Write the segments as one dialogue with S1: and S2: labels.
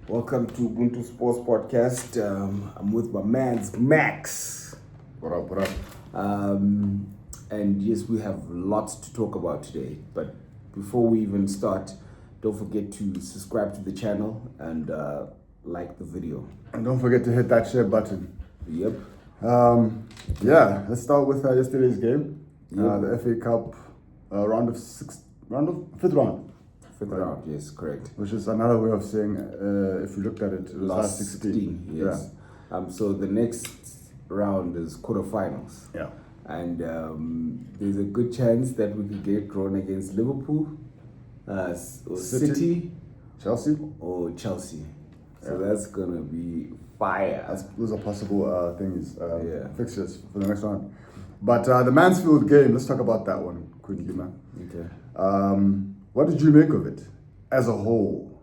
S1: Welcome to Ubuntu Sports Podcast. I'm with my man's Max.
S2: What up, what up?
S1: And yes, we have lots to talk about today. But before we even start, don't forget to subscribe to the channel and like the video.
S2: And don't forget to hit that share button.
S1: Yep.
S2: Let's start with yesterday's game.
S1: Yep.
S2: The FA Cup fifth round.
S1: Fifth round, yes, correct.
S2: Which is another way of saying, if you looked at it, it was last 16.
S1: Yes.
S2: Yeah.
S1: So the next round is quarterfinals.
S2: Yeah.
S1: And there's a good chance that we could get drawn against Liverpool, or City,
S2: Chelsea.
S1: or Chelsea. So that's gonna be fire.
S2: Those are possible fixtures for the next round. But the Mansfield game, let's talk about that one quickly, man.
S1: Okay.
S2: What did you make of it as a whole?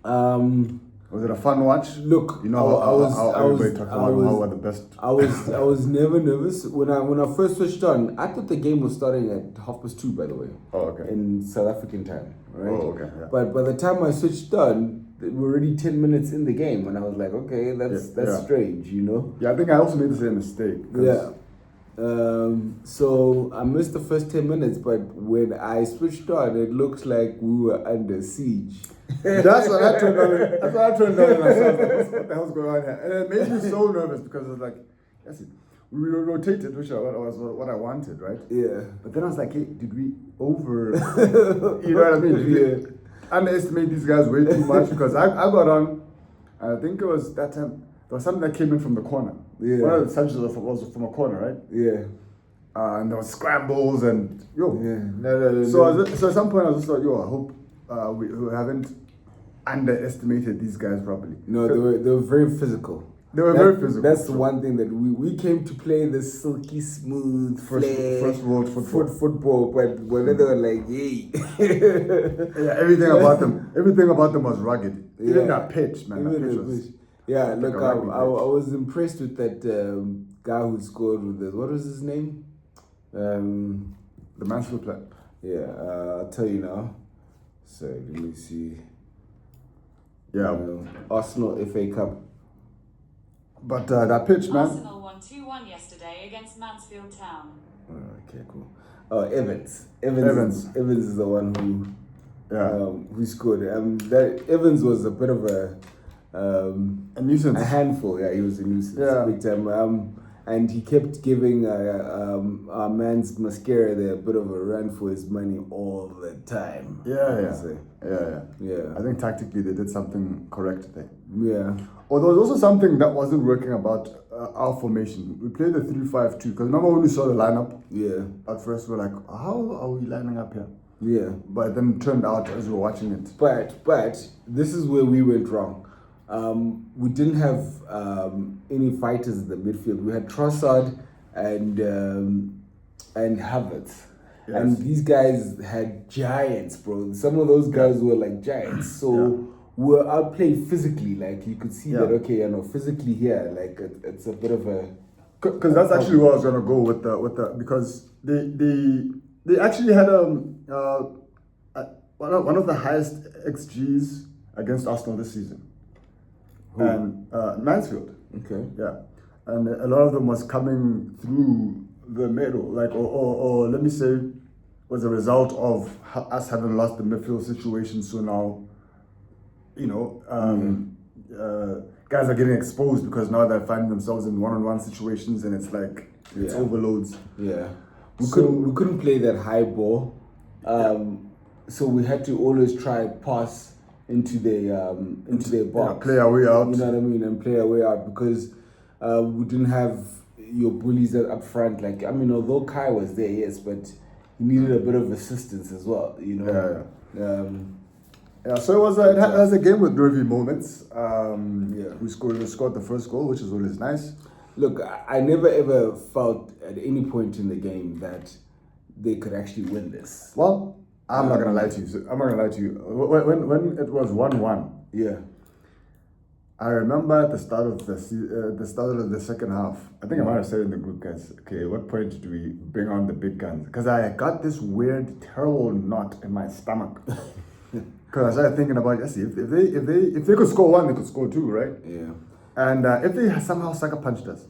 S2: Was it a fun watch?
S1: Look,
S2: you know how everybody talks about how are the best.
S1: I was never nervous when I first switched on. I thought the game was starting at 2:30, by the way.
S2: Oh, okay.
S1: In South African time, right?
S2: Oh, okay. Yeah.
S1: But by the time I switched on, we're already 10 minutes in the game, and I was like, okay, that's strange, you know?
S2: Yeah, I think I also made the same mistake.
S1: Yeah. So I missed the first 10 minutes, but when I switched on, it looks like we were under siege.
S2: That's what I turned on. That's what I turned on. And I was like, what the hell's going on here? And it made me so nervous because it was like, yes, we rotated, which was what I wanted, right?
S1: Yeah.
S2: But then I was like, hey, did we you know what I mean? Did we underestimate these guys way too much? Because I got on, I think it was that time, there was something that came in from the corner.
S1: Yeah.
S2: One of the touches was from a corner, right?
S1: Yeah.
S2: And there was scrambles and
S1: Yeah. No.
S2: So at some point I was just like, I hope we haven't underestimated these guys properly.
S1: No, they were very physical.
S2: They were very physical.
S1: That's the one thing that we came to play this silky smooth
S2: first world
S1: football, but when they were like, hey.
S2: Yeah, everything about them was rugged.
S1: Yeah.
S2: Even that pitch, man. That pitch was
S1: yeah, look, I
S2: pitch.
S1: was impressed with that guy who scored with what was his name?
S2: The Mansfield player.
S1: Yeah, I'll tell you now. So let me see.
S2: Yeah.
S1: Arsenal FA Cup.
S2: But that pitch, man.
S3: Arsenal won 2-1 yesterday against Mansfield Town.
S1: Oh, okay, cool. Oh, Evans is the one who scored. That Evans was a bit of a
S2: nuisance.
S1: A handful. Yeah, he was a nuisance.
S2: Yeah.
S1: Big time. And he kept giving our man's mascara there a bit of a run for his money all the time.
S2: Yeah. I think tactically they did something correct there.
S1: Yeah.
S2: Although there was also something that wasn't working about our formation. We played the 3-5-2 because remember when we saw the lineup?
S1: Yeah.
S2: At first we're like, how are we lining up here?
S1: Yeah.
S2: But then it turned out as we were watching it.
S1: But this is where we went wrong. We didn't have any fighters in the midfield. We had Trossard and Havertz. Yes. And these guys had giants, bro. Some of those guys were like giants. So we were outplayed physically. Like you could see that, okay, physically here, like it's a bit of a...
S2: Because that's actually where I was going to go with the because they actually had one of the highest XGs against Arsenal this season.
S1: Who?
S2: And Mansfield.
S1: Okay.
S2: Yeah. And a lot of them was coming through the middle, like, or let me say, was a result of us having lost the midfield situation. So now, guys are getting exposed because now they're finding themselves in one-on-one situations, and it's like it's overloads.
S1: Yeah. We couldn't play that high ball. So we had to always try pass into their box.
S2: Play our way out.
S1: You know what I mean? And play our way out because we didn't have your bullies up front. Like, although Kai was there, yes, but he needed a bit of assistance as well,
S2: So it was a game with nervy moments. We scored the first goal, which is always nice.
S1: Look, I never ever felt at any point in the game that they could actually win this.
S2: Well, I'm not gonna lie to you. When it was 1-1,
S1: yeah,
S2: I remember at the start of the second half. I think I might have said in the group, guys. Okay, at what point do we bring on the big guns? Because I got this weird, terrible knot in my stomach Because I started thinking about, let's see, if they could score one, they could score two, right?
S1: Yeah.
S2: And if they somehow sucker punched us,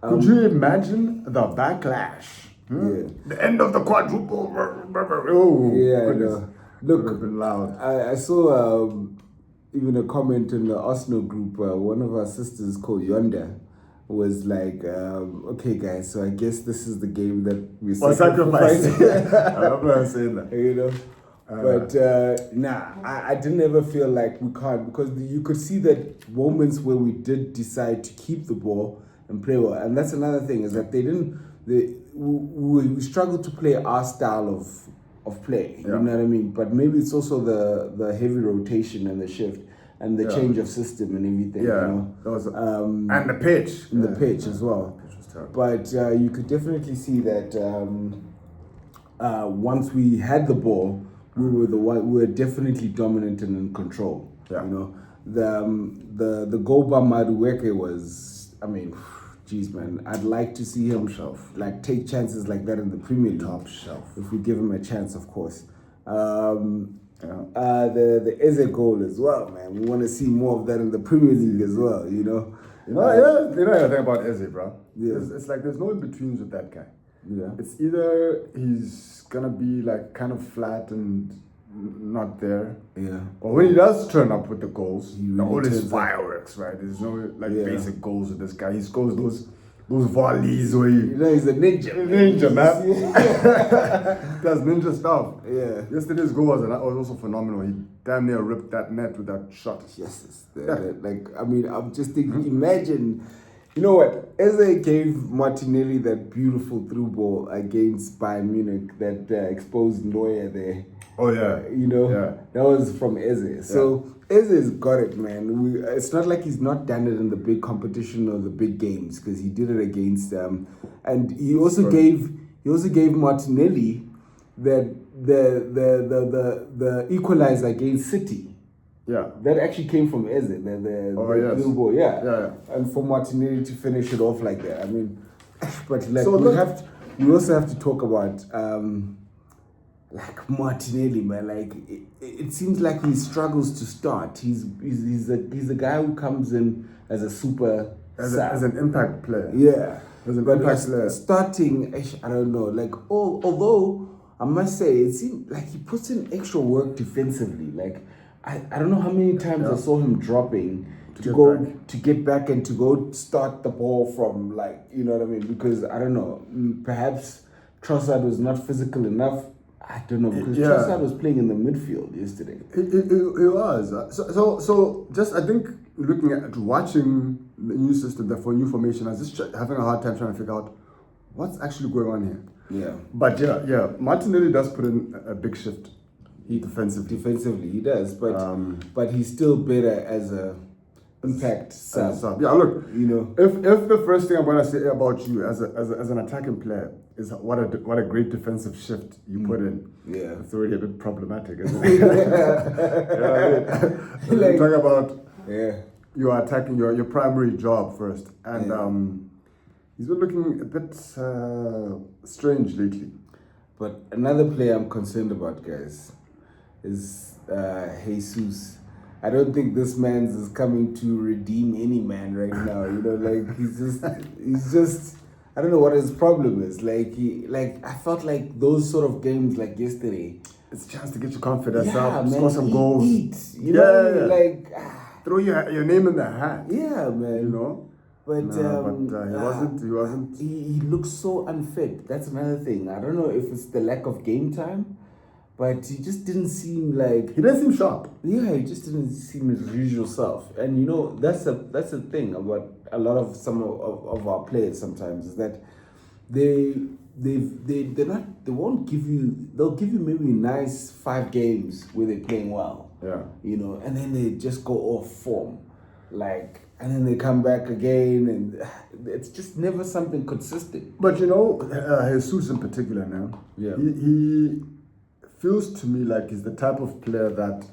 S2: could you imagine the backlash?
S1: Yeah.
S2: The end of the quadruple. Oh,
S1: Yeah, I
S2: goodness.
S1: know. Look,
S2: Would have been loud.
S1: I saw even a comment in the Arsenal group. One of our sisters called Yonda was like, okay, guys, so I guess this is the game that we
S2: Sacrifice. I remember saying that.
S1: You know? But nah, I didn't ever feel like we can't, because you could see that moments where we did decide to keep the ball and play well. And that's another thing, is that we struggled to play our style of play.
S2: Yeah.
S1: You know what I mean? But maybe it's also the heavy rotation and the shift and the change of system and everything.
S2: Yeah,
S1: you know?
S2: that was, and the pitch.
S1: And the pitch as well.
S2: Pitch was terrible.
S1: But you could definitely see that once we had the ball, we were definitely dominant and in control.
S2: Yeah.
S1: You know, the goal by Madueke was, I mean, geez, man, I'd like to see him like take chances like that in the Premier League.
S2: Top shelf.
S1: If we give him a chance, of course. The Eze goal as well, man. We want to see more of that in the Premier League as well. You know.
S2: You know anything about Eze, bro?
S1: Yeah.
S2: It's like there's no in betweens with that guy.
S1: Yeah.
S2: It's either he's gonna be like kind of flat and not there,
S1: Yeah.
S2: or when he does turn up with the goals,
S1: He really
S2: all his
S1: turns up.
S2: fireworks, right? There's no like basic goals with this guy. He scores those volleys where he
S1: You know, he's a ninja.
S2: ninja, man. Does ninja stuff.
S1: Yeah.
S2: Yesterday's goal was also phenomenal. He damn near ripped that net with that shot.
S1: Yes. Like, I mean, I'm just thinking, imagine, you know what? Eze gave Martinelli that beautiful through ball against Bayern Munich that exposed Neuer there.
S2: Oh yeah.
S1: You know, that was from Eze. So Eze's got it, man. It's not like he's not done it in the big competition or the big games, because he did it against and he also gave Martinelli the equalizer against City.
S2: Yeah.
S1: That actually came from Eze, the through ball,
S2: Yeah.
S1: and for Martinelli to finish it off like that. I mean, but like
S2: So
S1: we also have to talk about like Martinelli, man. Like it seems like he struggles to start. He's a guy who comes in as a super
S2: as an impact player.
S1: Yeah.
S2: As an
S1: But
S2: impact player.
S1: starting, I don't know. Like although I must say, it seemed like he puts in extra work defensively. Like I don't know how many times I saw him dropping to get back and to go start the ball from, like, you know what I mean? Because I don't know, perhaps Trossard was not physical enough. I don't know, because Trossard was playing in the midfield yesterday.
S2: It was. So just, I think, watching the new system, the new formation, I was just having a hard time trying to figure out what's actually going on here.
S1: Yeah.
S2: But Martinelli does put in a big shift defensively.
S1: Defensively, he does, but he's still better as a impact sub.
S2: Yeah, look,
S1: you know,
S2: if the first thing I'm gonna say about you as an attacking player is what a great defensive shift you put in.
S1: Yeah,
S2: it's already a bit problematic, isn't it? You know what I mean? Like, talk about you're attacking your primary job first, and he's been looking a bit strange lately.
S1: But another player I'm concerned about, guys, is Jesus. I don't think this man's is coming to redeem any man right now. You know, like he's just. I don't know what his problem is. I felt like those sort of games like yesterday.
S2: It's a chance to get your confidence up,
S1: man,
S2: score some goals.
S1: You know, like
S2: throw your name in the hat.
S1: Yeah, man.
S2: You know.
S1: But
S2: he wasn't.
S1: He looks so unfit. That's another thing. I don't know if it's the lack of game time, but he just didn't seem like.
S2: He didn't seem sharp.
S1: Yeah, he just didn't seem his usual self. And you know, that's the thing about a lot of some of our players sometimes, is that they'll give you maybe nice 5 games where they're playing well.
S2: Yeah.
S1: You know, and then they just go off form. And then they come back again, and it's just never something consistent.
S2: But you know, Jesus in particular now, he feels to me like he's the type of player that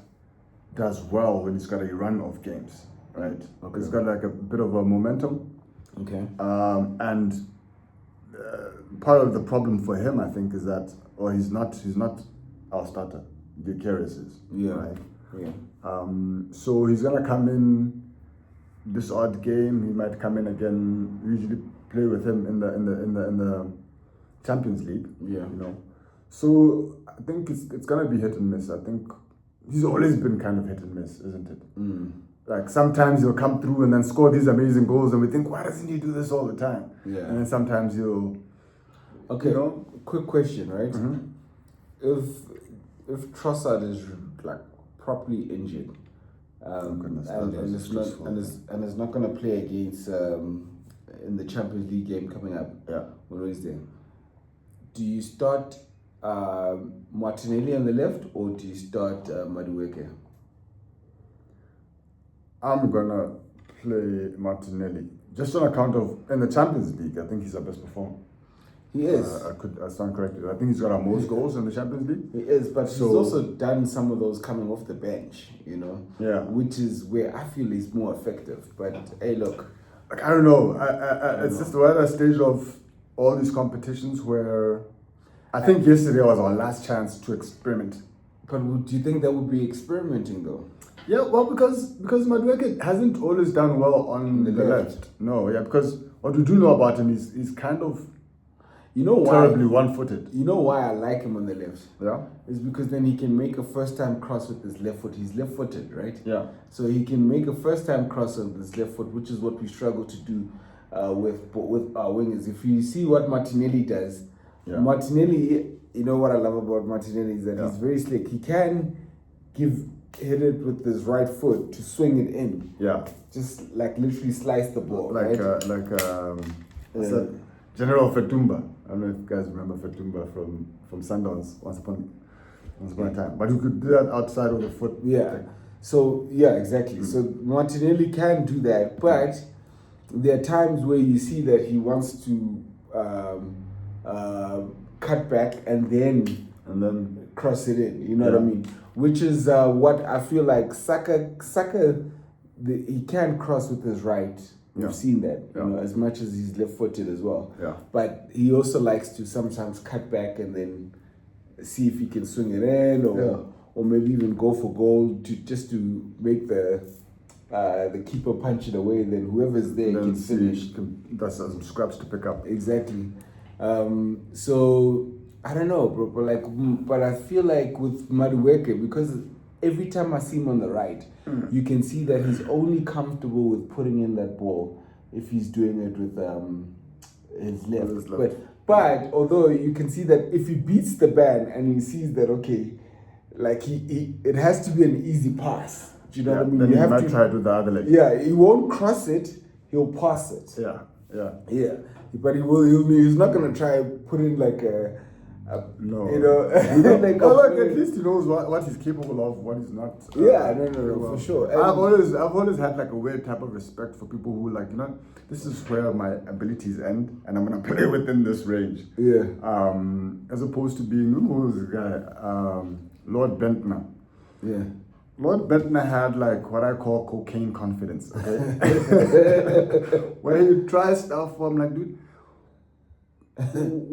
S2: does well when he's got a run of games, right? Okay. He's got like a bit of a momentum.
S1: Okay.
S2: And part of the problem for him, I think, is that, he's not our starter. Gyökeres's.
S1: Yeah.
S2: Right?
S1: Yeah.
S2: So he's gonna come in this odd game. He might come in again. Usually play with him in the Champions League.
S1: Yeah.
S2: You know. So I think it's gonna be hit and miss. I think he's always been kind of hit and miss, isn't it?
S1: Mm.
S2: Like sometimes he'll come through and then score these amazing goals, and we think, why doesn't he do this all the time?
S1: Yeah.
S2: And then sometimes he'll.
S1: Okay.
S2: You know?
S1: Quick question, right?
S2: Mm-hmm.
S1: If Trossard is like properly injured,
S2: goodness,
S1: and
S2: that's
S1: it's not
S2: stressful.
S1: and it's not going to play against in the Champions League game coming up
S2: Yeah.
S1: on Wednesday, do you start Martinelli on the left or do you start Madueke?
S2: I'm gonna play Martinelli just on account of in the Champions League. I think he's our best performer.
S1: He is.
S2: I stand corrected. I think he's got our most goals in the Champions League.
S1: He is, but he's
S2: So-
S1: also done some of those coming off the bench, you know.
S2: Yeah.
S1: Which is where I feel he's more effective. But hey, look.
S2: Like I don't know. It's just we're at a stage of all these competitions where I think yesterday was our last chance to experiment.
S1: But do you think that would be experimenting though?
S2: Yeah, well, because Madueke hasn't always done well on the left. No, yeah, because what we do know about him is he's kind of
S1: You know why?
S2: terribly one-footed.
S1: You know why I like him on the left?
S2: Yeah,
S1: It's because then he can make a first-time cross with his left foot. He's left-footed, right?
S2: yeah,
S1: So he can make a first-time cross on his left foot, which is what we struggle to do with our wingers. If you see what Martinelli does,
S2: Yeah.
S1: Martinelli, you know what I love about Martinelli is that
S2: Yeah.
S1: he's very slick. He can hit it with his right foot to swing it in,
S2: yeah.
S1: just like literally slice the ball,
S2: Like
S1: right?
S2: what's
S1: Yeah.
S2: that? General Fetumba. I don't know if you guys remember Fetumba from Sundowns once upon a time. But you could do that outside of the foot.
S1: Yeah. So yeah, exactly. So Martinelli can do that, but there are times where you see that he wants to cut back and then cross it in. You know what I
S2: Yeah.
S1: mean? Which is what I feel like Saka he can cross with his right. We've
S2: Yeah.
S1: seen that,
S2: Yeah.
S1: you know, as much as he's left-footed as well.
S2: Yeah.
S1: But he also likes to sometimes cut back and then see if he can swing it in, or maybe even go for goal to make the keeper punch it away. Then whoever's there
S2: Then
S1: can
S2: see,
S1: finish.
S2: that's some scraps to pick up.
S1: Exactly. So I don't know, bro, but I feel like with Madueke, because every time I see him on the right, you can see that he's only comfortable with putting in that ball if he's doing it with his left.
S2: With his left.
S1: But although you can see that if he beats the man and he sees that, okay, like it has to be an easy pass. Do you know what I mean?
S2: Then
S1: You
S2: you
S1: have
S2: might
S1: to
S2: try it with the other leg.
S1: Yeah, he won't cross it, he'll pass it.
S2: Yeah, yeah.
S1: Yeah, but he's not gonna try put in like a
S2: No.
S1: you know, like
S2: well, look, at least he knows what he's capable of, what he's not.
S1: Yeah, no, for sure.
S2: I've always had like a weird type of respect for people who like, you know, this is where my abilities end, and I'm gonna play within this range.
S1: Yeah.
S2: As opposed to being, who was the guy? Lord Bentner.
S1: Yeah.
S2: Lord Bentner had like what I call cocaine confidence. Okay. Where he tries stuff, I'm like, dude,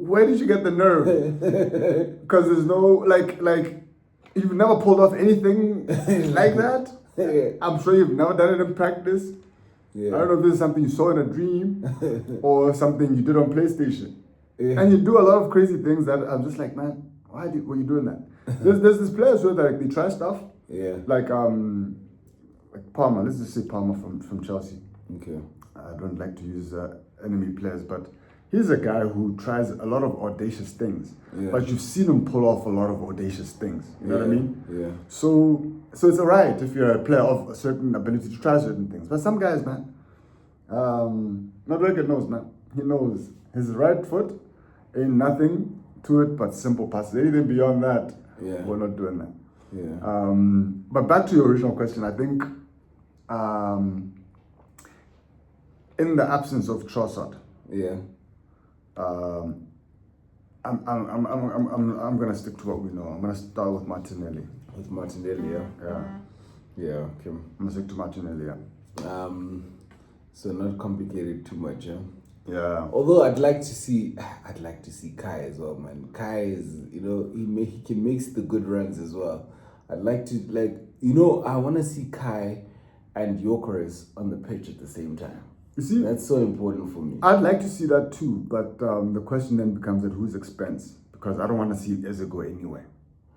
S2: where did you get the nerve? Because there's no like you've never pulled off anything like that.
S1: Yeah.
S2: I'm sure you've never done it in practice.
S1: Yeah.
S2: I don't know if this is something you saw in a dream or something you did on PlayStation.
S1: Yeah.
S2: And you do a lot of crazy things that I'm just like, man, were you doing that? There's this players who like they try stuff.
S1: Yeah.
S2: Like Palmer, let's just say Palmer from Chelsea.
S1: Okay.
S2: I don't like to use enemy players, but he's a guy who tries a lot of audacious things.
S1: Yeah.
S2: But you've seen him pull off a lot of audacious things. You know what I mean?
S1: Yeah.
S2: So it's alright if you're a player of a certain ability to try certain things. But some guys, man, not Record knows, man. He knows his right foot ain't nothing to it but simple passes. Anything beyond that,
S1: Yeah.
S2: we're not doing that.
S1: Yeah.
S2: But back to your original question, I think in the absence of Trossard,
S1: Yeah.
S2: I'm gonna stick to what we know. I'm gonna start with Martinelli.
S1: With Martinelli, yeah.
S2: Yeah,
S1: Yeah. Okay.
S2: I'm gonna stick to Martinelli. Yeah.
S1: So not complicated too much, yeah.
S2: Yeah.
S1: Although I'd like to see Kai as well, man. Kai is, you know, he can makes the good runs as well. I'd like to I want to see Kai and Gyökeres on the pitch at the same time.
S2: You see,
S1: that's so important for me.
S2: I'd like to see that too, but the question then becomes at whose expense? Because I don't want to see Eze go anywhere.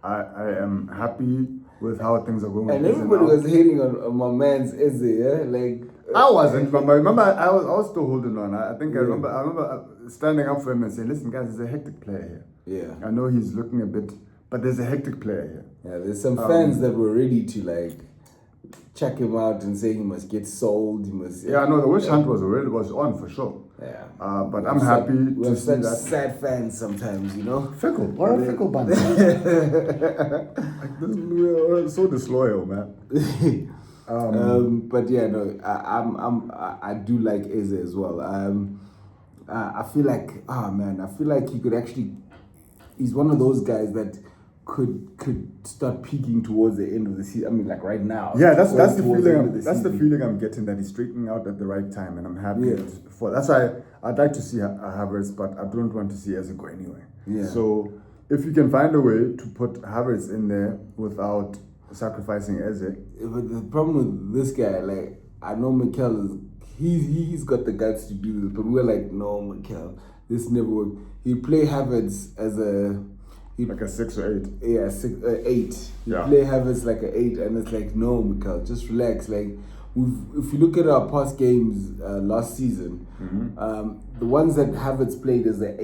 S2: I am happy with how things are going.
S1: And everybody was hating on my man's Eze, yeah? Like
S2: I wasn't. Remember, I was still holding on. I remember standing up for him and saying, "Listen, guys, there's a hectic player here.
S1: Yeah,
S2: I know he's looking a bit, but there's a hectic player here."
S1: Yeah, there's some fans that were ready to check him out and say he must get sold. He must.
S2: Yeah, I know the witch hunt was on for sure.
S1: Yeah.
S2: But I'm happy to see that.
S1: Sad fans sometimes,
S2: Fickle. What a fickle bunch. We're so disloyal, man.
S1: But yeah, no, I do like Eze as well. I feel like, I feel like he could actually. He's one of those guys that could start peaking towards the end of the season. I mean, like right now.
S2: Yeah, that's the feeling. That's the feeling I'm getting, that he's straightening out at the right time, and I'm happy for. That's why I'd like to see Havertz, but I don't want to see Eze go anywhere.
S1: Yeah.
S2: So if you can find a way to put Havertz in there without sacrificing Eze.
S1: But the problem with this guy, I know Mikel he's got the guts to do this, but we're like, no, Mikel, this never worked. He play Havertz as
S2: like a 6 or 8.
S1: Yeah, 8. You play Havertz like an 8, and it's like, no, Mikel, just relax. If you look at our past games last season, the ones that Havertz played as an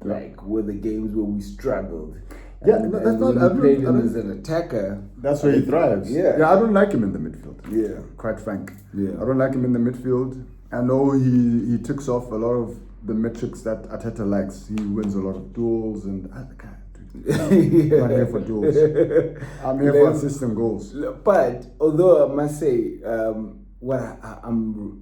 S1: 8, were the games where we struggled.
S2: Yeah, that's not.
S1: I played him as an attacker.
S2: That's where he thrives.
S1: Yeah,
S2: I don't like him in the midfield.
S1: Yeah,
S2: quite frank.
S1: Yeah,
S2: I don't like him in the midfield. I know he ticks off a lot of the metrics that Arteta likes. He wins a lot of duels and. I'm not here for duels. I'm here for assistant goals.
S1: But although I must say,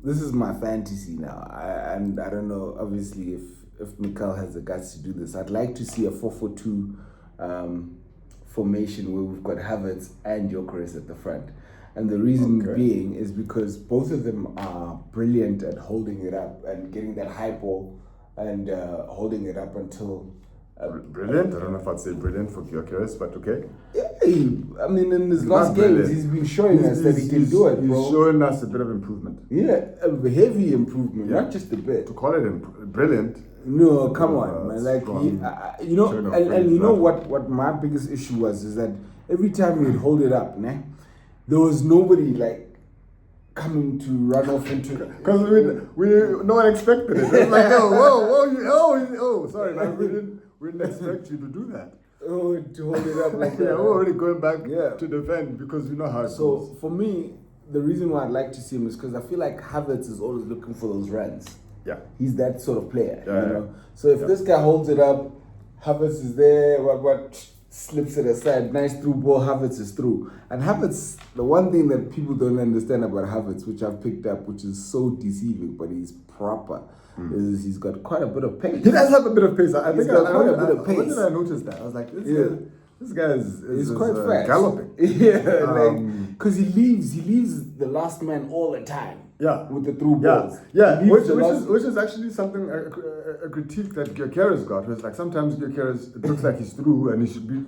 S1: this is my fantasy now, and I don't know. Obviously, if Mikel has the guts to do this, I'd like to see a 4-4-2 formation where we've got Havertz and Gyökeres at the front. And the reason being is because both of them are brilliant at holding it up and getting that high ball and holding it up until.
S2: Brilliant. I don't know if I'd say brilliant for Gyökeres, but okay.
S1: Yeah, I mean, in his last games, he's been showing us that he can do it, bro.
S2: He's showing us a bit of improvement.
S1: Yeah, a heavy improvement, not just a bit.
S2: To call it brilliant.
S1: No, come on, man. And you know what my biggest issue was is that every time we'd hold it up, there was nobody coming to run off into it.
S2: Because no one expected it. It was like, whoa, sorry, man, we didn't expect you to do that.
S1: Oh, to hold it up like that.
S2: Yeah, we're already going back to defend because we know how it goes.
S1: So for me, the reason why I'd like to see him is because I feel like Havertz is always looking for those runs.
S2: Yeah.
S1: He's that sort of player, So if this guy holds it up, Havertz is there, slips it aside, nice through ball, Havertz is through. And Havertz, the one thing that people don't understand about Havertz, which I've picked up, which is so deceiving, but he's proper, is he's got quite a bit of pace.
S2: He does have a bit of pace. I think
S1: quite a bit of pace.
S2: When did I notice that? I was like, this guy is
S1: quite fast.
S2: Galloping.
S1: Because he leaves the last man all the time.
S2: Yeah,
S1: with the through balls.
S2: Yeah, which is actually something a critique that Gyökeres got. Was like sometimes Gyökeres, it looks like he's through and he should be,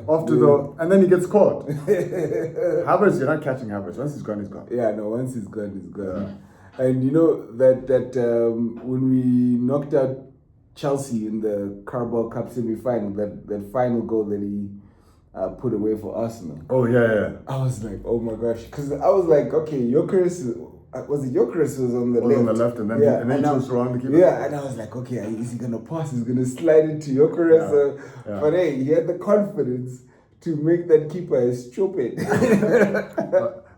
S2: off to the, and then he gets caught. Havertz, you're not catching Havertz. Once he's gone, he's gone.
S1: Yeah, no, once he's gone, he's gone. Yeah. And you know that when we knocked out Chelsea in the Carabao Cup semi-final, that final goal that he put away for Arsenal.
S2: Oh yeah.
S1: I was like, oh my gosh, because I was like, okay, Gyökeres was on the left.
S2: On the left, and then he chose around the keeper.
S1: Yeah, and I was like, okay, is he gonna pass? He's gonna slide it to Gyökeres. But hey, he had the confidence to make that keeper stupid.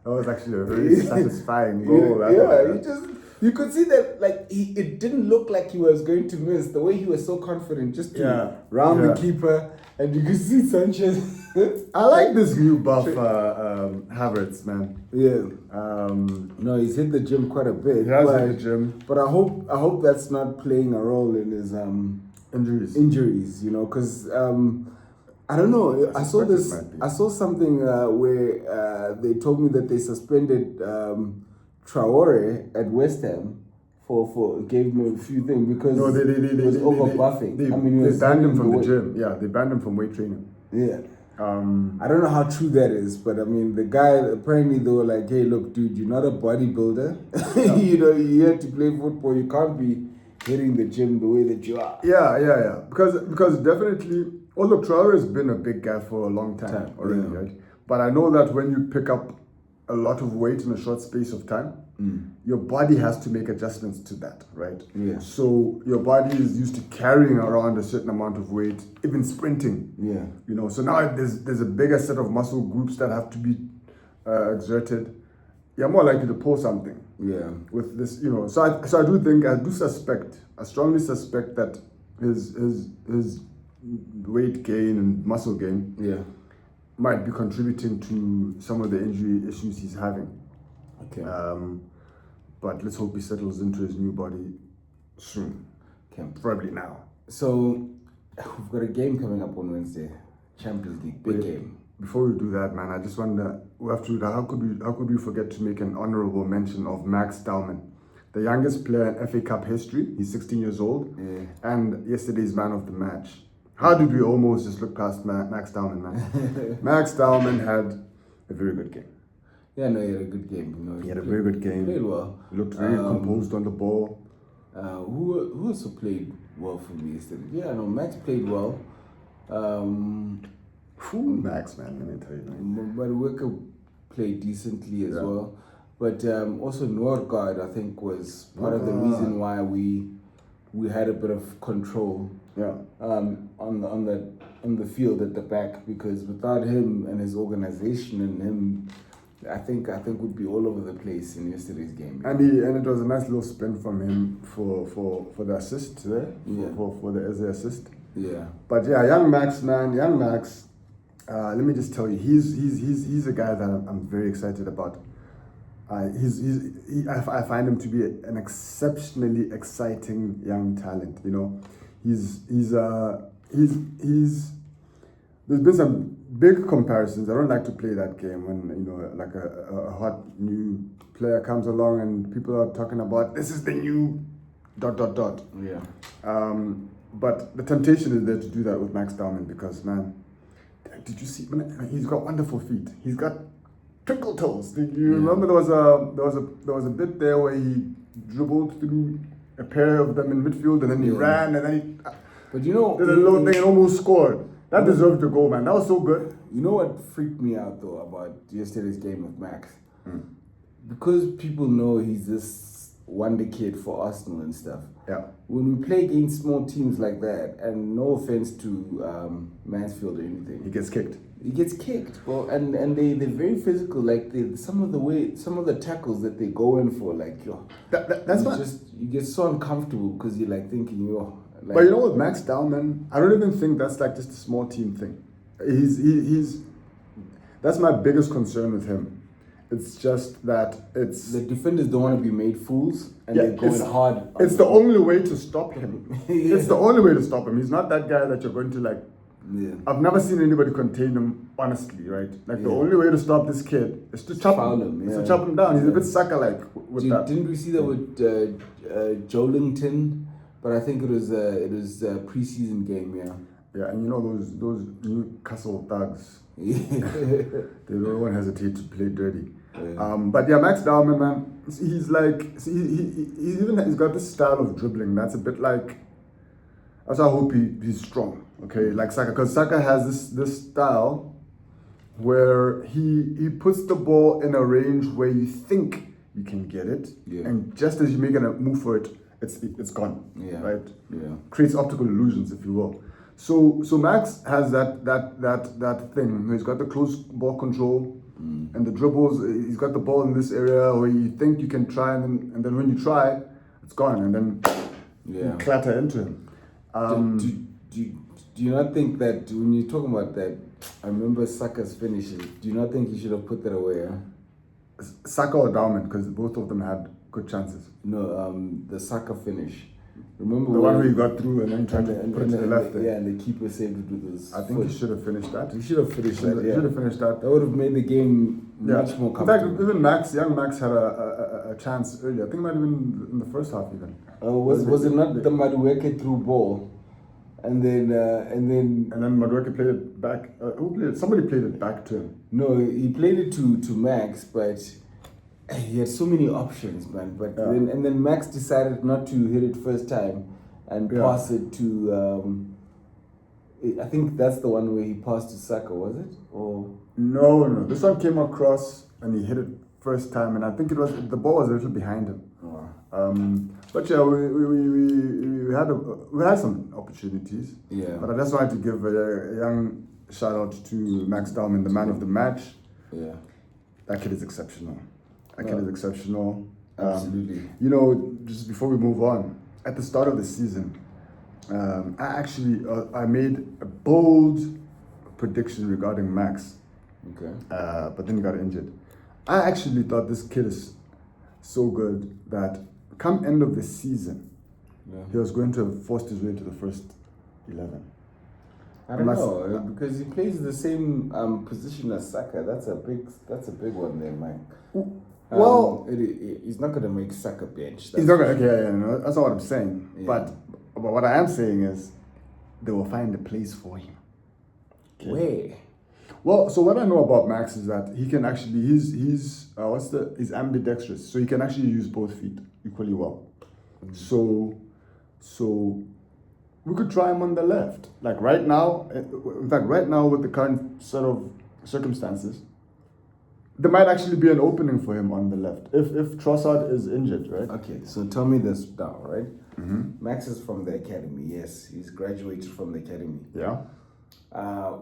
S2: That was actually a very satisfying goal.
S1: You could see that it didn't look like he was going to miss, the way he was so confident just to round the keeper, and you could see Sanchez.
S2: I like this new buff Havertz, man.
S1: Yeah. No, he's hit the gym quite a bit.
S2: He has hit the gym.
S1: But I hope that's not playing a role in his injuries, because I don't know. I saw something where they told me that they suspended Traore at West Ham for gave him a few things because he was over buffing.
S2: They banned him from the gym. Yeah, they banned him from weight training.
S1: Yeah. I don't know how true that is, but I mean, the guy, apparently they were like, hey, look, dude, you're not a bodybuilder. You have to play football. You can't be hitting the gym the way that you are.
S2: Yeah. Because definitely, although Traore has been a big guy for a long time already, right? But I know that when you pick up a lot of weight in a short space of time, your body has to make adjustments to that, right?
S1: Yeah.
S2: So your body is used to carrying around a certain amount of weight, even sprinting.
S1: Yeah.
S2: So now there's a bigger set of muscle groups that have to be exerted. You're more likely to pull something.
S1: Yeah.
S2: With this, So I strongly suspect that his weight gain and muscle gain might be contributing to some of the injury issues he's having.
S1: Okay.
S2: But let's hope he settles into his new body soon. Probably now.
S1: So we've got a game coming up on Wednesday, Champions League, big game.
S2: Before we do that, man, I just wonder, how could we forget to make an honorable mention of Max Dowman, the youngest player in FA Cup history. He's 16 years old, and yesterday's man of the match. How did we almost just look past Max Dowman, man? Max Dowman had a very good game.
S1: Yeah, no, he had a good game.
S2: He had a very good game.
S1: Played well.
S2: He looked very composed on the ball.
S1: Who also played well for me yesterday? Yeah, no, Max played well.
S2: Max, man, let me tell you.
S1: But Wicker played decently as well. But also Noorgaard, I think, was part of the reason why we had a bit of control. On the field at the back, because without him and his organization and him, I think would be all over the place in yesterday's game.
S2: And it was a nice little spin from him for the assist there. For the assist.
S1: Yeah.
S2: But yeah, young Max. Let me just tell you, he's a guy that I'm very excited about. I find him to be an exceptionally exciting young talent. There's been some big comparisons. I don't like to play that game when like a hot new player comes along and people are talking about this is the new ...
S1: Yeah.
S2: But the temptation is there to do that with Max Dowman because, man, did you see? He's got wonderful feet. He's got twinkle toes. Did you remember there was a bit there where he dribbled through a pair of them in midfield and then he ran and then he.
S1: But
S2: did a little thing and almost scored. That deserved to go, man. That was so good.
S1: You know what freaked me out though about yesterday's game with Max? Because people know he's this wonder kid for Arsenal and stuff.
S2: Yeah.
S1: When we play against small teams like that, and no offense to Mansfield or anything,
S2: he gets kicked.
S1: He gets kicked. Well, and they're very physical. Like some of the tackles that they go in for, like
S2: that's what
S1: you get so uncomfortable because you're like thinking Like,
S2: but you know what, Max Dowman, I don't even think that's like just a small team thing. He's that's my biggest concern with him. It's just that it's
S1: the defenders don't want to be made fools and they're going hard.
S2: It's the only way to stop him. It's the only way to stop him. He's not that guy that you're going to like.
S1: Yeah.
S2: I've never seen anybody contain him honestly, right? Like the only way to stop this kid is to chop him. Is to chop him down. He's a bit Saka-like with that.
S1: Didn't we see that with Joelinton? But I think it was a preseason game,
S2: Yeah, and those Newcastle thugs. They don't hesitate to play dirty.
S1: Yeah.
S2: But yeah, Max Dowman, man, he's like he's got this style of dribbling that's a bit like. Also, I hope he's strong. Okay, like Saka, because Saka has this style where he puts the ball in a range where you think you can get it, and just as you make a move for it, it's gone.
S1: Yeah.
S2: Right.
S1: Yeah.
S2: Creates optical illusions, if you will. So Max has that thing. He's got the close ball control and the dribbles. He's got the ball in this area where you think you can try, and then when you try, it's gone, and then you clatter into him.
S1: Do you not think that when you're talking about that, I remember Saka's finishes. Do you not think he should have put that away?
S2: Saka or Dowman, because both of them had good chances.
S1: No, the Saka finish. Remember
S2: the one where he got through and then tried to put it to the left there.
S1: Yeah, and the keeper saved it with his
S2: I think he should have finished that.
S1: He should have finished that.
S2: He should have finished that.
S1: That would have made the game much more comfortable.
S2: In fact, even young Max had a chance earlier. I think it might have been in the first half even.
S1: Was it not the Madueke through ball? And then
S2: Madueke played it back. Who played it? Somebody played it back to him.
S1: No, he played it to Max, but he had so many options, man. But then Max decided not to hit it first time and pass it to. I think that's the one where he passed to Saka, was it? Or
S2: no. This one came across and he hit it first time, and I think it was the ball was a little behind him. But yeah, we had some opportunities.
S1: Yeah.
S2: But I just wanted to give a young shout out to Max Dalman, the man of the match.
S1: Yeah.
S2: That kid is exceptional. Kid is exceptional.
S1: Absolutely.
S2: You know, just before we move on, at the start of the season, I made a bold prediction regarding Max.
S1: Okay.
S2: But then he got injured. I actually thought this kid is so good that come end of the season, he was going to have forced his way to the first 11.
S1: I don't know, because he plays the same position as Saka. That's a big one there, Mike.
S2: Well,
S1: he's not going to make Saka bench.
S2: He's not going to. No, that's not what I'm saying. Yeah. But what I am saying is, they will find a place for him.
S1: Okay. Where?
S2: Well, so what I know about Max is that he can actually he's ambidextrous, so he can actually use both feet equally well. So we could try him on the left. Like right now, in fact, right now with the current sort of circumstances, there might actually be an opening for him on the left if Trossard is injured, right?
S1: Okay, so tell me this now, right? Mm-hmm. Max is from the academy. Yes, he's graduated from the academy.
S2: Yeah.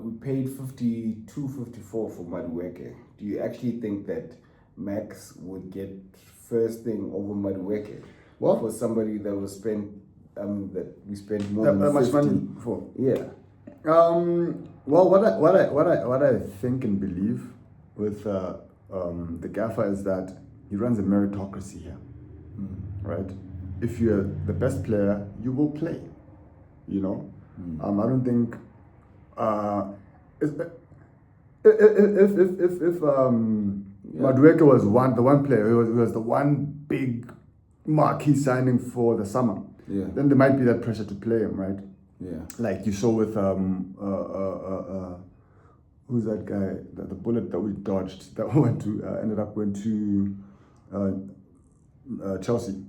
S1: We paid 54 for Madueke. Do you actually think that Max would get first thing over Madueke?
S2: What?
S1: For somebody that was spent that we spent more than
S2: much money for?
S1: Yeah.
S2: Well, what I think and believe with the gaffer is that he runs a meritocracy here, right? If you're the best player, you will play. You know, I don't think. If Madueke was the one player who was the one big marquee signing for the summer, then there might be that pressure to play him, right?
S1: Yeah.
S2: Like you saw with who's that guy? The bullet that we dodged that ended up going to Chelsea.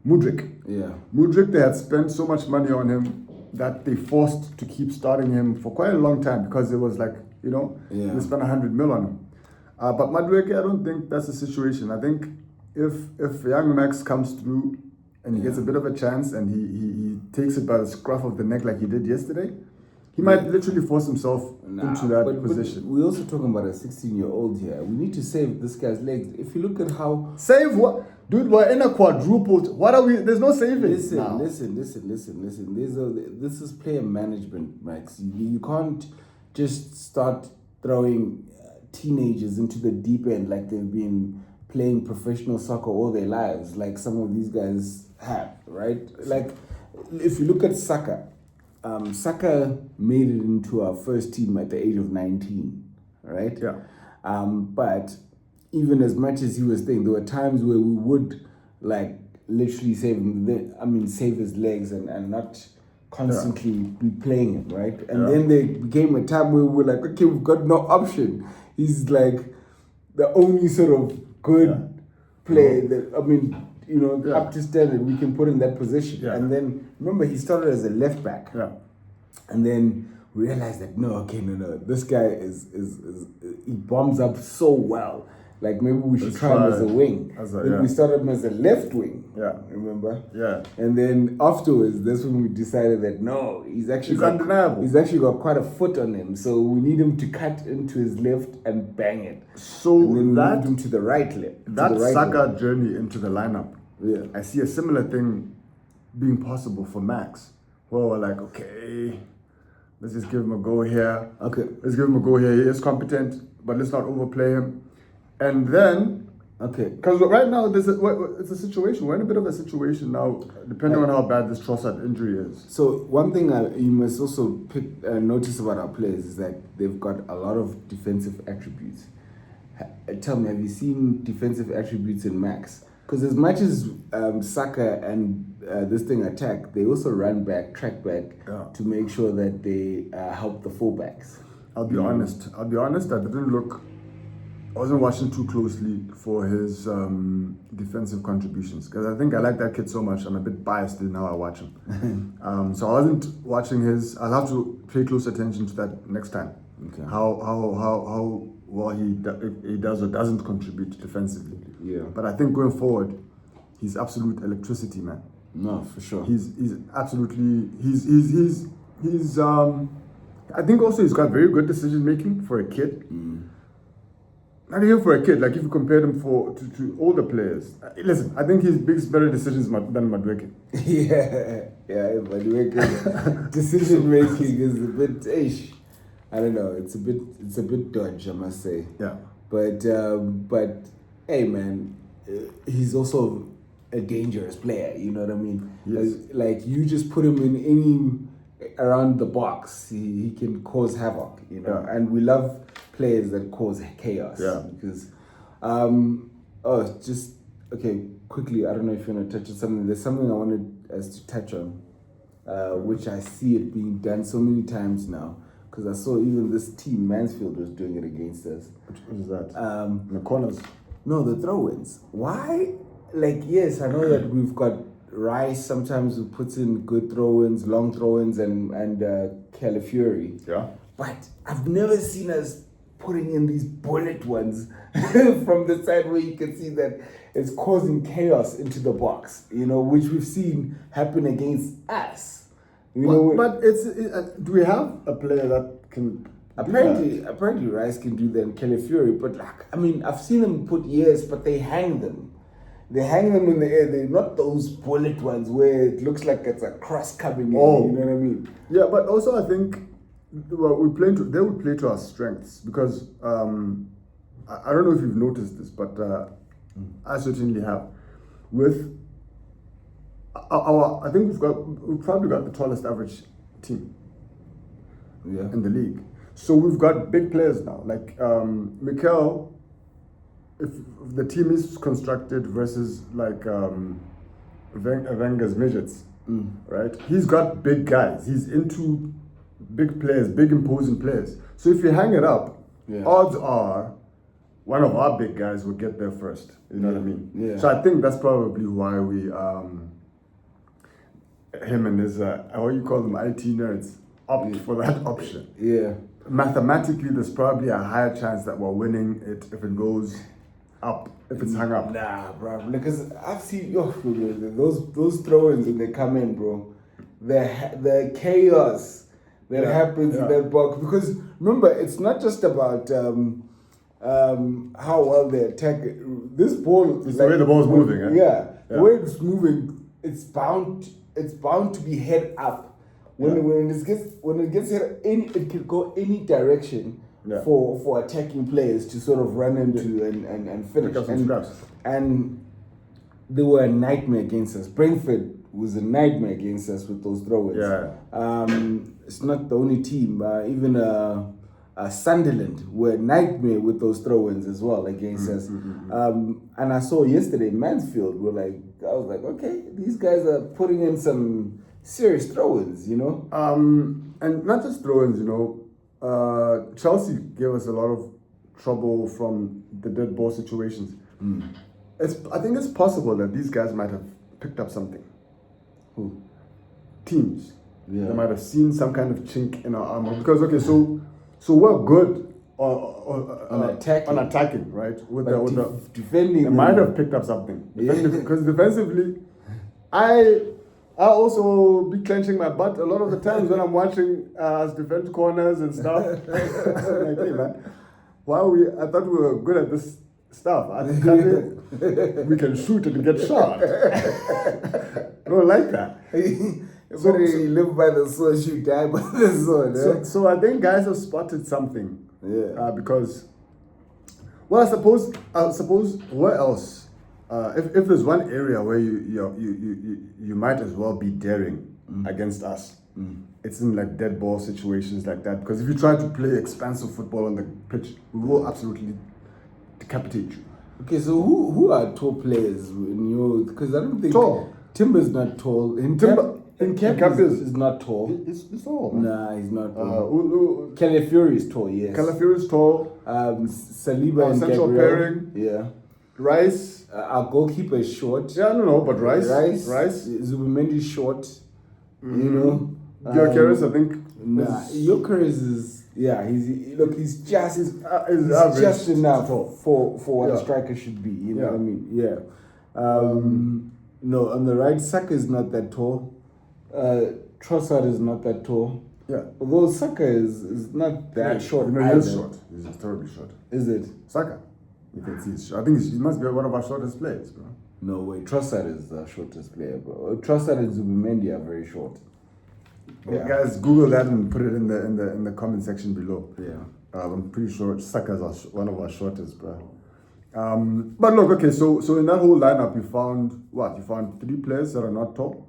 S2: Mudryk.
S1: Yeah.
S2: Mudryk, they had spent so much money on him that they forced to keep starting him for quite a long time because it was like, they spent 100 mil on him. But Madueke, I don't think that's the situation. I think if young Max comes through and he gets a bit of a chance and he takes it by the scruff of the neck like he did yesterday, he might literally force himself into that position.
S1: But we're also talking about a 16-year-old here. We need to save this guy's legs. If you look at how...
S2: Save what? Dude, we're in a quadruple. What are we? There's no saving.
S1: Listen. This is player management, Max. You can't just start throwing teenagers into the deep end like they've been playing professional soccer all their lives, like some of these guys have, right? Like, if you look at Saka, Saka made it into our first team at the age of 19, right?
S2: Yeah.
S1: But even as much as he was staying, there were times where we would like literally save him. Save his legs and not constantly be playing him, right? And then there became a time where we were like, okay, we've got no option. He's like the only sort of good player that up to standard we can put in that position. Yeah. And then remember he started as a left back.
S2: Yeah.
S1: And then we realized that no, this guy is he bombs up so well. Like maybe we should try him as a wing. We started him as a left wing.
S2: Yeah.
S1: Remember?
S2: Yeah.
S1: And then afterwards, that's when we decided that no, he's
S2: undeniable.
S1: He's actually got quite a foot on him. So we need him to cut into his left and bang it.
S2: So
S1: and then we moved him to the right left.
S2: That Saka journey into the lineup. Yeah. I see a similar thing being possible for Max. Where we're like, okay, let's just give him a go here.
S1: Okay.
S2: Let's give him a go here. He is competent, but let's not overplay him. And then, because right now it's a situation. We're in a bit of a situation now, depending on how bad this Trossard injury is.
S1: So one thing you must also notice about our players is that they've got a lot of defensive attributes. Tell me, have you seen defensive attributes in Max? Because as much as Saka and this thing attack, they also track back to make sure that they help the fullbacks.
S2: I'll be honest. I wasn't watching too closely for his defensive contributions because I think I like that kid so much. I'm a bit biased in how I watch him. So I wasn't watching his. I'll have to pay close attention to that next time.
S1: Okay.
S2: How well he does or doesn't contribute defensively.
S1: Yeah.
S2: But I think going forward, he's absolute electricity, man.
S1: No, for sure.
S2: He's absolutely I think also he's got very good decision making for a kid. Not even for a kid, like if you compare him to older players. Listen, I think he makes better decisions than Madueke.
S1: yeah, Madueke decision making is a bit I don't know, it's a bit dodge, I must say.
S2: Yeah.
S1: But hey man, he's also a dangerous player, you know what I mean?
S2: Yes.
S1: Like you just put him in any around the box, he can cause havoc, you know.
S2: Yeah.
S1: And we love players that cause chaos.
S2: Yeah.
S1: Because quickly, I don't know if you want to touch on something. There's something I wanted us to touch on, which I see it being done so many times now. Because I saw even this team, Mansfield, was doing it against us.
S2: What is that? In the corners.
S1: No, the throw-ins. Why? Like, yes, I know that we've got Rice sometimes who puts in good throw-ins, long throw-ins, and Calafiori.
S2: Yeah.
S1: But I've never seen us putting in these bullet ones from the side where you can see that it's causing chaos into the box, you know, which we've seen happen against us.
S2: But do we have a player that can?
S1: Apparently Rice can do that in Calafiori, but I've seen them put but they hang them. They hang them in the air. They're not those bullet ones where it looks like it's a cross coming in.
S2: Oh.
S1: You know what I mean?
S2: Yeah, but also I think they would play to our strengths because I don't know if you've noticed this, but I certainly have. With I think we've probably got the tallest average team in the league. So we've got big players now, like Mikel. If the team is constructed versus like Wenger's midgets, right? He's got big guys. He's into big players, big imposing players. So if you hang it up, odds are one of our big guys will get there first. You know what I mean?
S1: Yeah.
S2: So I think that's probably why we, him and his, what you call them, IT nerds, opt for that option.
S1: Yeah.
S2: Mathematically, there's probably a higher chance that we're winning it if it goes up, if it's hung up.
S1: Nah, bro. Because I've seen those throw-ins when they come in, bro. The chaos that happens in that box. Because remember, it's not just about how well they attack. This ball,
S2: it's the way the ball's moving.
S1: The way it's moving, it's bound to be head up. When it gets hit, it can go any direction. For attacking players to sort of run into and finish. And they were a nightmare against us. Brentford was a nightmare against us with those throw-ins. It's not the only team. Even Sunderland were a nightmare with those throw-ins as well against us. And I saw yesterday Mansfield I was like, okay, these guys are putting in some serious throw-ins, you know?
S2: And not just throw-ins, you know. Chelsea gave us a lot of trouble from the dead ball situations. I think it's possible that these guys might have picked up something.
S1: Who?
S2: Teams.
S1: Yeah.
S2: They might have seen some kind of chink in our armor because so we're good on attacking, right? With the
S1: defending.
S2: They might have picked up something because defensively, I'll also be clenching my butt a lot of the times when I'm watching us defend corners and stuff. Like, hey man, I thought we were good at this stuff. We can shoot and get shot. I don't like that.
S1: So you live by the sword, you die by the sword.
S2: So I think guys have spotted something.
S1: Yeah.
S2: Because, well, I suppose where else? If there's one area where you might as well be daring against us, it's in like dead ball situations like that. Because if you try to play expansive football on the pitch, we will absolutely decapitate you.
S1: Okay, so who are tall players in your? Because I don't think
S2: Tall.
S1: Timber's not tall.
S2: Nkap
S1: is not tall.
S2: He's tall. Man.
S1: Nah, he's not tall. Calafiori is tall. Yes.
S2: Calafiori is tall.
S1: Saliba and
S2: central
S1: Gabriel.
S2: pairing.
S1: Yeah.
S2: Rice.
S1: Our goalkeeper is short.
S2: Yeah, I don't know, but Rice.
S1: Zubimendi is short.
S2: Mm-hmm.
S1: You know.
S2: Gyökeres, I think.
S1: Nah, Gyökeres is. Yeah, he's
S2: average
S1: just enough for what a striker should be. You know
S2: Yeah.
S1: what I mean? Yeah. No, on the right, Saka is not that tall. Trossard is not that tall.
S2: Yeah.
S1: Although Saka is not that short.
S2: No, he is short. He's terribly short.
S1: Is it?
S2: Saka. You can see he's short. I think he must be one of our shortest players, bro.
S1: No way. Trossard is the shortest player, bro. Trossard and Zubimendi are very short.
S2: Yeah. Guys, Google that and put it in the comment section below.
S1: Yeah.
S2: I'm pretty sure Saka's one of our shortest, bro. But look, okay, so in that whole lineup, you found what? You found 3 players that are not tall.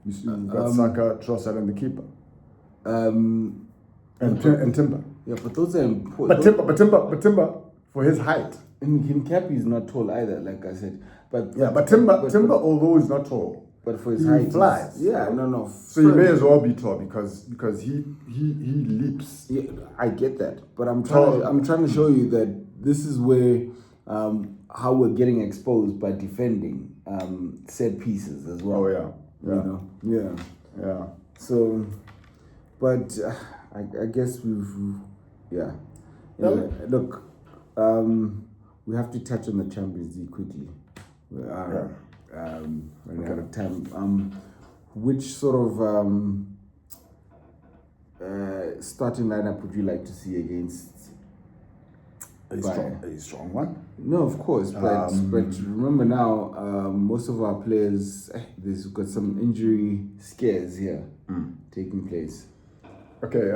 S2: You've got Saka, Trossard, and the keeper. And Timber.
S1: Yeah, but those are important.
S2: But Timber, for his height.
S1: And Hincapi is not tall either, like I said. But
S2: Timber, although he's not tall,
S1: but for his
S2: he
S1: height,
S2: flies.
S1: No.
S2: So he may as well be tall because he leaps.
S1: Yeah, I get that, but I'm trying to show you that this is where how we're getting exposed by defending set pieces as well.
S2: Oh yeah.
S1: You know?
S2: Yeah.
S1: So, but I guess we've look, we have to touch on the Champions League quickly. We are running out of time. Which sort of starting lineup would you like to see against?
S2: A strong one?
S1: No, of course, but remember now, most of our players, they've got some injury scares here taking place.
S2: Okay.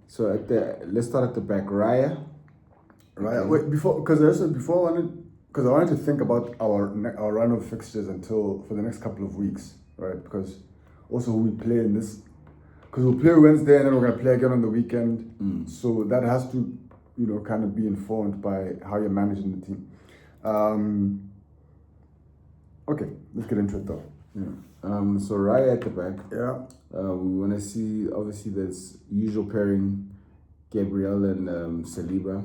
S1: So let's start at the back. Raya.
S2: Okay. Wait, I wanted to think about our run of fixtures for the next couple of weeks, right? Because also we play in this, because we'll play Wednesday and then we're gonna play again on the weekend. So that has to, kind of be informed by how you're managing the team. Okay, let's get into it though.
S1: Yeah. So Raya at the back.
S2: Yeah.
S1: We want to see, obviously, there's usual pairing, Gabriel and Saliba.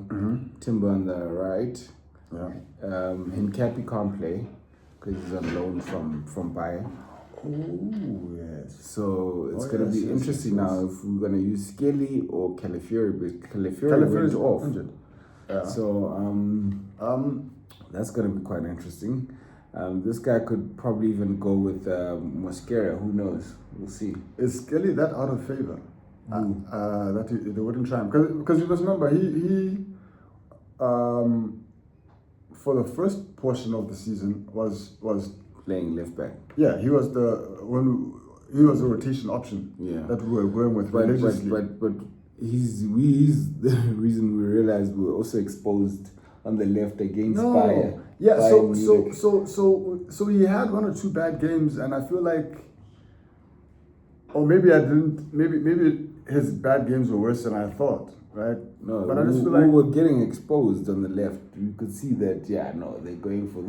S1: Timber on the right.
S2: Yeah.
S1: Hincapi can't play because he's on loan from Bayern.
S2: Oh yes.
S1: So it's going to be interesting now if we're going to use Skelly or Calafiori, but Calafiori went off.
S2: Yeah.
S1: So that's going to be quite interesting. This guy could probably even go with Mosquera. Who knows? We'll see.
S2: Is Skelly that out of favor? That they wouldn't try him because you must remember he for the first portion of the season was
S1: playing left back.
S2: Yeah, he was the rotation option.
S1: Yeah,
S2: that we were going with religiously.
S1: But he's the reason we realized we were also exposed on the left against Bayern.
S2: Yeah, so he had 1 or 2 bad games, and I feel like, or maybe I didn't. Maybe his bad games were worse than I thought. Right?
S1: No,
S2: but I just feel like
S1: we were getting exposed on the left. You could see that. Yeah, no, they're going for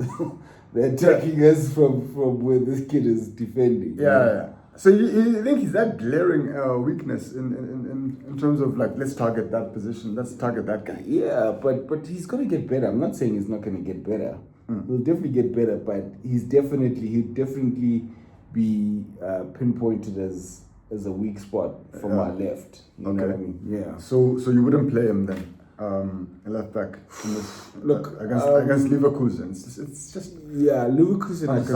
S1: they're attacking us from where this kid is defending.
S2: Yeah. So you think he's that glaring weakness in terms of like, let's target that position, let's target that guy.
S1: Yeah, but he's gonna get better. I'm not saying he's not gonna get better. He'll definitely get better, but he'll definitely be pinpointed as a weak spot from our left. You know what I mean? Yeah.
S2: So you wouldn't play him then? Left back.
S1: Look,
S2: against Leverkusen, it's just
S1: Leverkusen. I could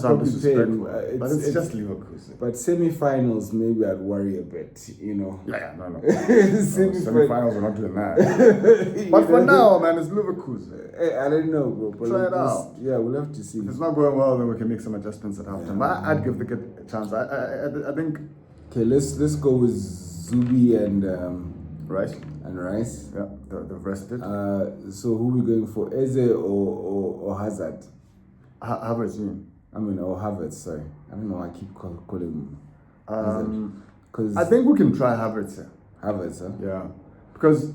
S1: probably play him,
S2: but it's just Leverkusen.
S1: But semi-finals, maybe I'd worry a bit.
S2: No.
S1: Semi-finals
S2: are not doing that. But for now, man, it's Leverkusen.
S1: I don't know, bro. But
S2: try it out.
S1: Yeah, we'll have to see.
S2: If it's not going well, then we can make some adjustments at halftime. But I'd give the kid a chance. I think.
S1: Okay, let's go with Zubi and
S2: Rice. Yeah, they've rested.
S1: So who are we going for? Eze or Hazard?
S2: Havertz,
S1: or Havertz, sorry. I don't know why I keep calling him
S2: Hazard. I think we can try Havertz here.
S1: Havertz, huh?
S2: Yeah. Because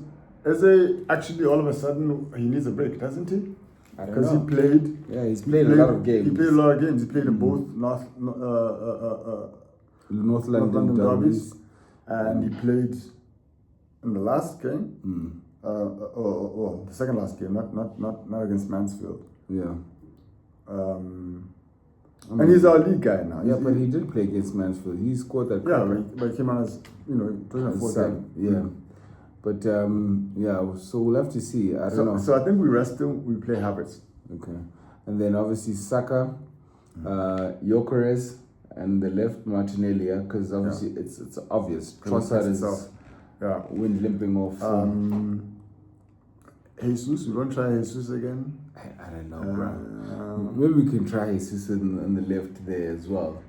S2: Eze actually all of a sudden he needs a break, doesn't he?
S1: I don't
S2: Because
S1: know.
S2: he played.
S1: Yeah, he's played a lot of games.
S2: He played a lot of games. He played in both
S1: North London derbies.
S2: And he played in the last game. The second last game, not against Mansfield.
S1: Yeah.
S2: And he's our league guy now.
S1: Yeah, but he did play against Mansfield. He scored that.
S2: Yeah, but he came out as, fourth game.
S1: Yeah. But so we'll have to see. I don't know.
S2: So I think we rest him, we play Havertz.
S1: Okay. And then obviously Saka, Gyökeres, and the left Martinelli, because obviously it's obvious. Trossard is wind limping off.
S2: Jesus, we won't try Jesus again.
S1: I don't know, bro. Maybe we can try Jesus on the left there as well.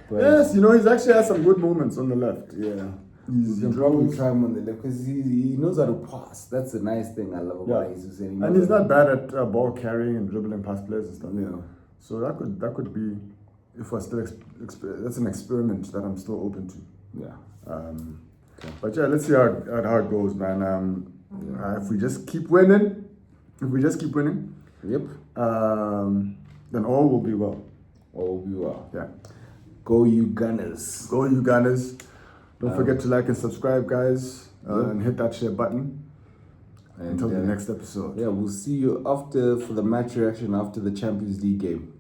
S1: But
S2: yes, he's actually had some good moments on the left.
S1: Yeah. We can probably try him on the left because he knows how to pass. That's the nice thing I love about Jesus.
S2: And he's not bad at ball carrying and dribbling past players and stuff.
S1: Yeah.
S2: So that could be, if we're still that's an experiment that I'm still open to.
S1: Yeah.
S2: Okay. But yeah, let's see how it goes, man. If we just keep winning,
S1: Yep.
S2: Then all will be well.
S1: All will be well.
S2: Yeah.
S1: Go you Gunners.
S2: Go you Gunners. Don't forget to like and subscribe, guys, and hit that share button. Until the next episode.
S1: Yeah, we'll see you for the match reaction after the Champions League game.